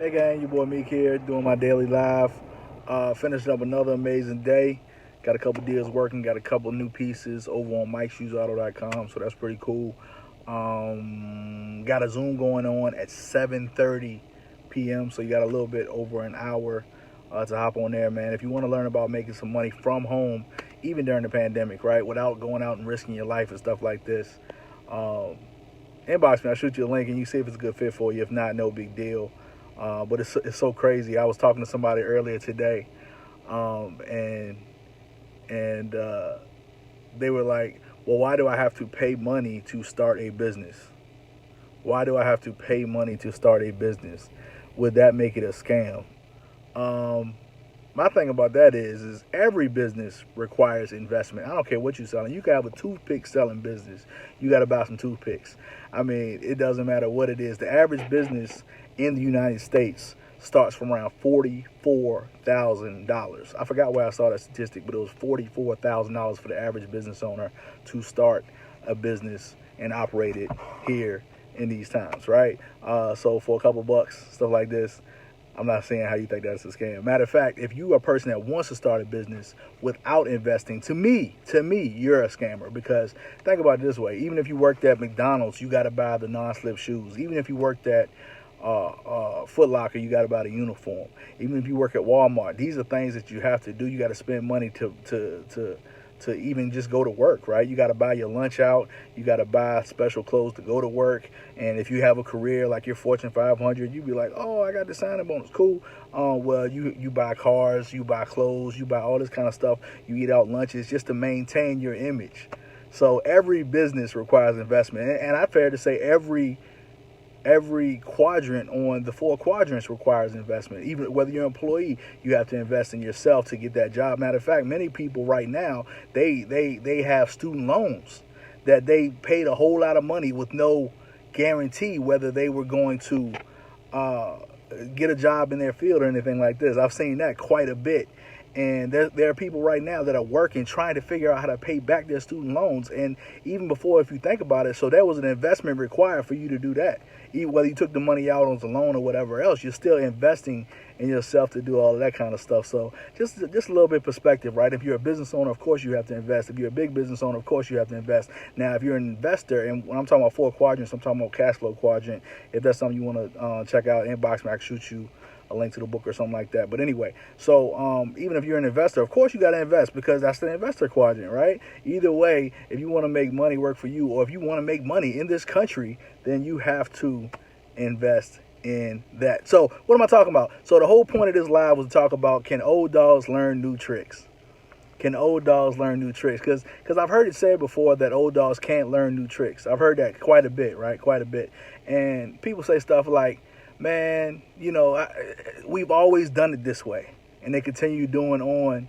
Hey gang, your boy Meek here, doing my daily live. Finishing up another amazing day. Got a couple deals working, got a couple new pieces over on MikeShoesAuto.com, so that's pretty cool. Got a Zoom going on at 7:30 p.m., so you got a little bit over an hour to hop on there, man. If you want to learn about making some money from home, even during the pandemic, right, without going out and risking your life and stuff like this, um, inbox me. I'll shoot you a link and you see if it's a good fit for you. If not, no big deal. But it's so crazy. I was talking to somebody earlier today, and they were like, "Well, why do I have to pay money to start a business? Why do I have to pay money to start a business? Would that make it a scam?" Um, my thing about that is every business requires investment. I don't care what you're selling. You can have a toothpick selling business. You got to buy some toothpicks. I mean, it doesn't matter what it is. The average business in the United States starts from around $44,000. I forgot where I saw that statistic, but it was $44,000 for the average business owner to start a business and operate it here in these times, right? So for a couple bucks, stuff like this, I'm not saying how you think that's a scam. Matter of fact, if you are a person that wants to start a business without investing, to me, you're a scammer. Because think about it this way: even if you worked at McDonald's, you got to buy the non-slip shoes. Even if you worked at Foot Locker, you got to buy the uniform. Even if you work at Walmart, these are things that you have to do. You got to spend money to even just go to work, right? You got to buy your lunch out. You got to buy special clothes to go to work. And if you have a career like your Fortune 500, you be like, oh, I got the signing bonus. Cool. Well, you buy cars, you buy clothes, you buy all this kind of stuff. You eat out lunches just to maintain your image. So every business requires investment. And I fair to say every quadrant on the four quadrants requires investment. Even whether you're an employee, you have to invest in yourself to get that job. Matter of fact, many people right now, they have student loans that they paid a whole lot of money with no guarantee whether they were going to uh, get a job in their field or anything like this. I've seen that quite a bit. And there are people right now that are working, trying to figure out how to pay back their student loans. And even before, if you think about it, so there was an investment required for you to do that. Even whether you took the money out on the loan or whatever else, you're still investing in yourself to do all of that kind of stuff. So just a little bit of perspective, right? If you're a business owner, of course you have to invest. If you're a big business owner, of course you have to invest. Now, if you're an investor, and when I'm talking about four quadrants, I'm talking about cash flow quadrant. If that's something you want to check out, inbox me. I can shoot you a link to the book or something like that. But anyway, so even if you're an investor, of course you got to invest because that's the investor quadrant, right? Either way, if you want to make money work for you, or if you want to make money in this country, then you have to invest in that. So what am I talking about? So the whole point of this live was to talk about, can old dogs learn new tricks? Can old dogs learn new tricks? Because I've heard it said before that old dogs can't learn new tricks. I've heard that quite a bit, right? Quite a bit. And people say stuff like, man, we've always done it this way. And they continue on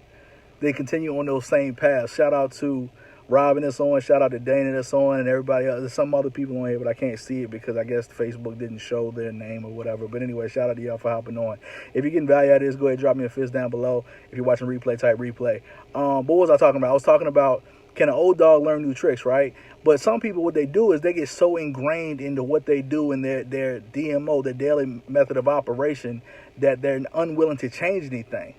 those same paths. Shout out to Robin that's on, shout out to Dana that's on, and everybody else. There's some other people on here, but I can't see it because I guess Facebook didn't show their name or whatever. But anyway, shout out to y'all for hopping on. If you're getting value out of this, go ahead and drop me a fist down below. If you're watching replay, type replay. But what was I talking about? I was talking about, can an old dog learn new tricks, right? But some people, what they do is they get so ingrained into what they do in their DMO, their daily method of operation, that they're unwilling to change anything.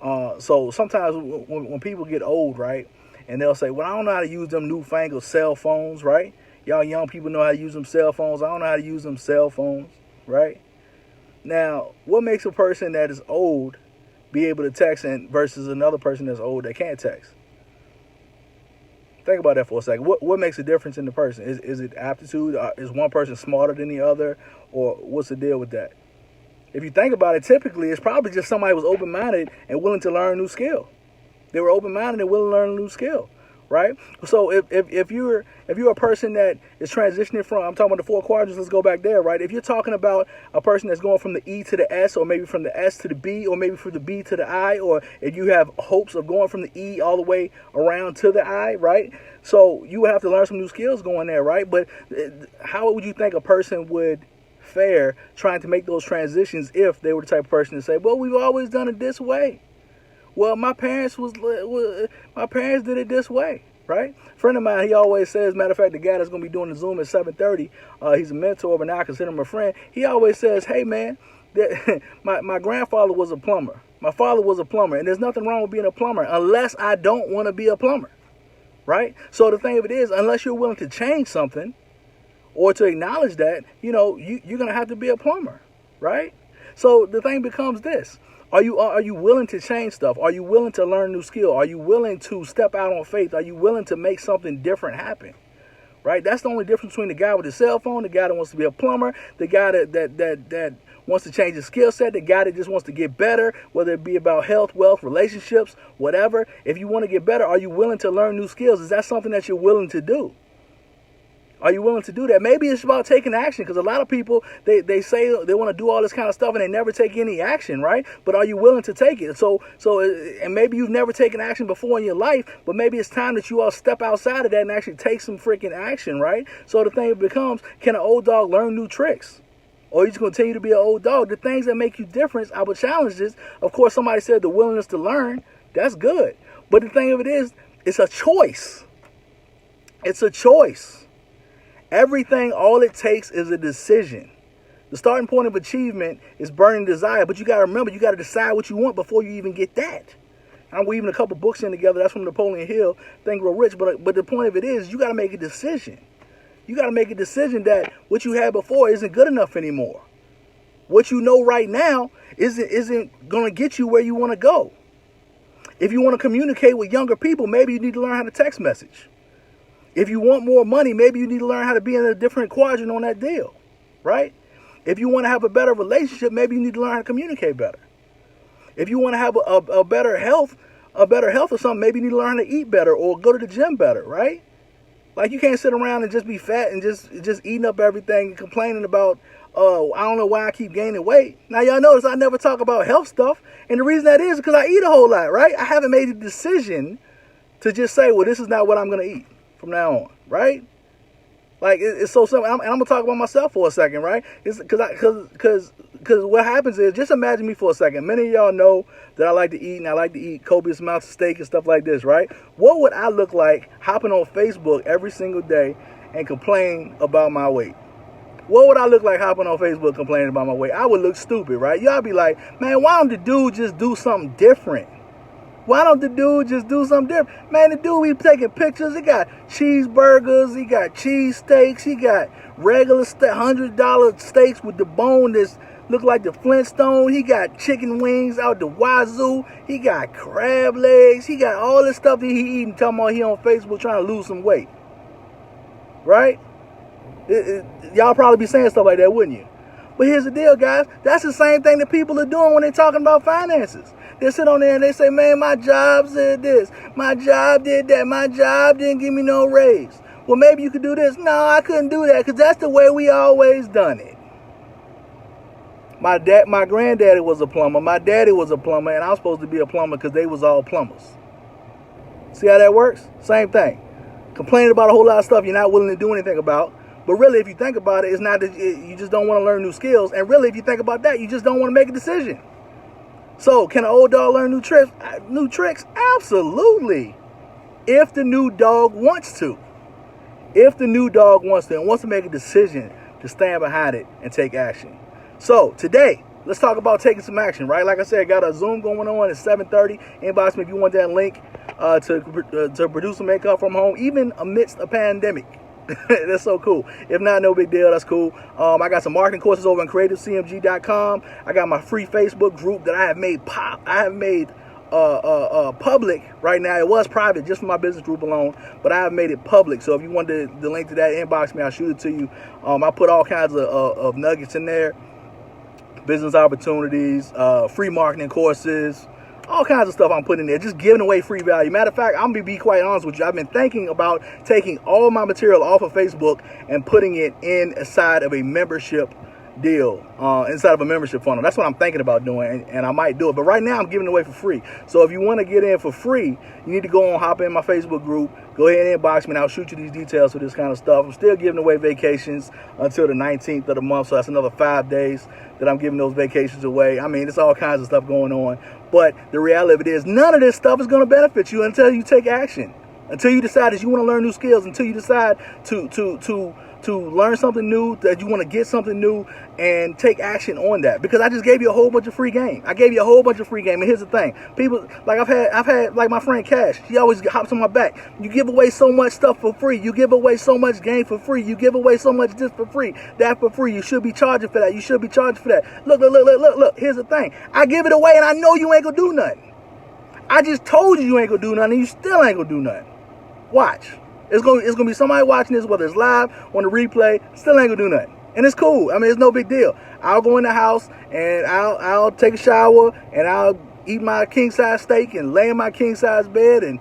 So sometimes when people get old, right, and they'll say, well, I don't know how to use them newfangled cell phones, right? Y'all young people know how to use them cell phones. I don't know how to use them cell phones, right? Now, what makes a person that is old be able to text versus another person that's old that can't text? Think about that for a second. What makes a difference in the person? Is it aptitude? Is one person smarter than the other? Or what's the deal with that? If you think about it, typically it's probably just somebody who was open-minded and willing to learn a new skill. They were open-minded and willing to learn a new skill, right? So if you're a person that is transitioning from, I'm talking about the four quadrants, let's go back there, right? If you're talking about a person that's going from the E to the S, or maybe from the S to the B, or maybe from the B to the I, or if you have hopes of going from the E all the way around to the I, right? So you would have to learn some new skills going there, right? But how would you think a person would fare trying to make those transitions if they were the type of person to say, well, we've always done it this way? Well, my parents did it this way, right? A friend of mine, he always says, matter of fact, the guy that's going to be doing the Zoom at 7:30, he's a mentor, but now I consider him a friend. He always says, hey, man, My grandfather was a plumber. My father was a plumber, and there's nothing wrong with being a plumber unless I don't want to be a plumber, right? So the thing of it is, unless you're willing to change something or to acknowledge that, you're going to have to be a plumber, right? So the thing becomes this. Are you willing to change stuff? Are you willing to learn new skill? Are you willing to step out on faith? Are you willing to make something different happen? Right? That's the only difference between the guy with the cell phone, the guy that wants to be a plumber, the guy that wants to change his skill set, the guy that just wants to get better, whether it be about health, wealth, relationships, whatever. If you want to get better, are you willing to learn new skills? Is that something that you're willing to do? Are you willing to do that? Maybe it's about taking action, because a lot of people, they say they want to do all this kind of stuff and they never take any action, right? But are you willing to take it? And maybe you've never taken action before in your life, but maybe it's time that you all step outside of that and actually take some freaking action, right? So the thing becomes, can an old dog learn new tricks? Or are you just going to continue to be an old dog? The things that make you different, I would challenge this. Of course, somebody said the willingness to learn. That's good. But the thing of it is, it's a choice. It's a choice. Everything, all it takes is a decision. The starting point of achievement is burning desire, but you got to remember, you got to decide what you want before you even get that. I'm weaving a couple books in together. That's from Napoleon Hill, Think Grow Rich. But the point of it is, you got to make a decision. You got to make a decision that what you had before isn't good enough anymore. What you know right now isn't going to get you where you want to go. If you want to communicate with younger people, maybe you need to learn how to text message. If you want more money, maybe you need to learn how to be in a different quadrant on that deal, right? If you want to have a better relationship, maybe you need to learn how to communicate better. If you want to have a better health or something, maybe you need to learn how to eat better or go to the gym better, right? Like, you can't sit around and just be fat and just eating up everything and complaining about, I don't know why I keep gaining weight. Now, y'all notice I never talk about health stuff. And the reason that is because I eat a whole lot, right? I haven't made a decision to just say, well, this is not what I'm going to eat from now on, right? Like, it's so simple. I'm going to talk about myself for a second, right? It's because what happens is, just imagine me for a second. Many of y'all know that I like to eat, and I like to eat copious amounts of steak and stuff like this, right? What would I look like hopping on Facebook every single day and complain about my weight? What would I look like hopping on Facebook complaining about my weight? I would look stupid, right? Y'all be like, man, why don't the dude just do something different? Why don't the dude just do something different? Man, the dude be taking pictures. He got cheeseburgers. He got cheese steaks. He got regular $100 steaks with the bone that's look like the Flintstone. He got chicken wings out the wazoo. He got crab legs. He got all this stuff that he eating, talking about he on Facebook trying to lose some weight. Right? Y'all probably be saying stuff like that, wouldn't you? But here's the deal, guys. That's the same thing that people are doing when they're talking about finances. They sit on there and they say, man, my job said this. My job did that. My job didn't give me no raise. Well, maybe you could do this. No, I couldn't do that because that's the way we always done it. My granddaddy was a plumber. My daddy was a plumber, and I was supposed to be a plumber because they was all plumbers. See how that works? Same thing. Complaining about a whole lot of stuff you're not willing to do anything about. But really, if you think about it, it's not that you just don't want to learn new skills. And really, if you think about that, you just don't want to make a decision. So, can an old dog learn new tricks? Absolutely. If the new dog wants to. If the new dog wants to and wants to make a decision to stand behind it and take action. So, today, let's talk about taking some action, right? Like I said, I got a Zoom going on at 7:30. Inbox me if you want that link to produce some income from home, even amidst a pandemic. That's so cool. If not, no big deal. That's cool. I got some marketing courses over on creativecmg.com. I got my free Facebook group that I have made public right now. It was private just for my business group alone, but I have made it public. So if you want the link to that, inbox me. I'll shoot it to you. I put all kinds of nuggets in there. Business opportunities, free marketing courses, all kinds of stuff I'm putting in there, just giving away free value. Matter of fact, I'm going to be quite honest with you. I've been thinking about taking all my material off of Facebook and putting it inside of a membership deal, inside of a membership funnel. That's what I'm thinking about doing, and I might do it. But right now, I'm giving it away for free. So if you want to get in for free, you need to go on, hop in my Facebook group, go ahead and inbox me, and I'll shoot you these details for this kind of stuff. I'm still giving away vacations until the 19th of the month, so that's another 5 days that I'm giving those vacations away. I mean, it's all kinds of stuff going on. But the reality of it is, none of this stuff is going to benefit you until you take action. Until you decide that you want to learn new skills. Until you decide to to learn something new, that you want to get something new, and take action on that. Because I just gave you a whole bunch of free game. I gave you a whole bunch of free game. And here's the thing. People, like I've had like my friend Cash, she always hops on my back. You give away so much stuff for free. You give away so much game for free. You give away so much this for free, that for free. You should be charging for that. You should be charging for that. Look. Here's the thing. I give it away and I know you ain't gonna do nothing. I just told you ain't gonna do nothing and you still ain't gonna do nothing. Watch. It's gonna be somebody watching this, whether it's live on the replay, still ain't gonna do nothing. And it's cool. I mean, it's no big deal. I'll go in the house and I'll take a shower and I'll eat my king size steak and lay in my king size bed and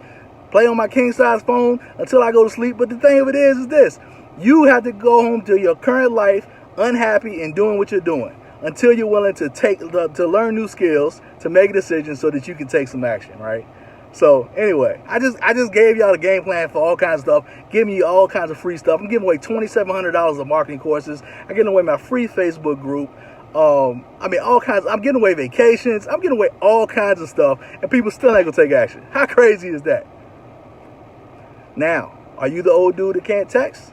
play on my king size phone until I go to sleep. But the thing of it is this: you have to go home to your current life unhappy and doing what you're doing until you're willing to learn new skills, to make a decision so that you can take some action, right? So anyway, I just gave y'all the game plan for all kinds of stuff, giving you all kinds of free stuff. I'm giving away $2,700 of marketing courses. I'm giving away my free Facebook group. I mean, all kinds. I'm giving away vacations. I'm giving away all kinds of stuff, and people still ain't gonna take action. How crazy is that? Now, are you the old dude that can't text?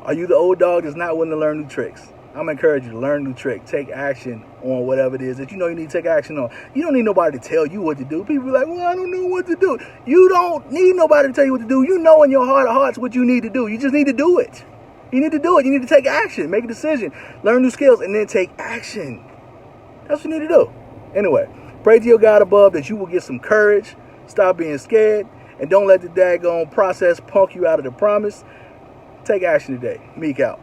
Are you the old dog that's not willing to learn new tricks? I'm going to encourage you to learn new trick. Take action on whatever it is that you know you need to take action on. You don't need nobody to tell you what to do. People are like, well, I don't know what to do. You don't need nobody to tell you what to do. You know in your heart of hearts what you need to do. You just need to do it. You need to do it. You need to take action. Make a decision. Learn new skills and then take action. That's what you need to do. Anyway, pray to your God above that you will get some courage. Stop being scared. And don't let the daggone process punk you out of the promise. Take action today. Meek out.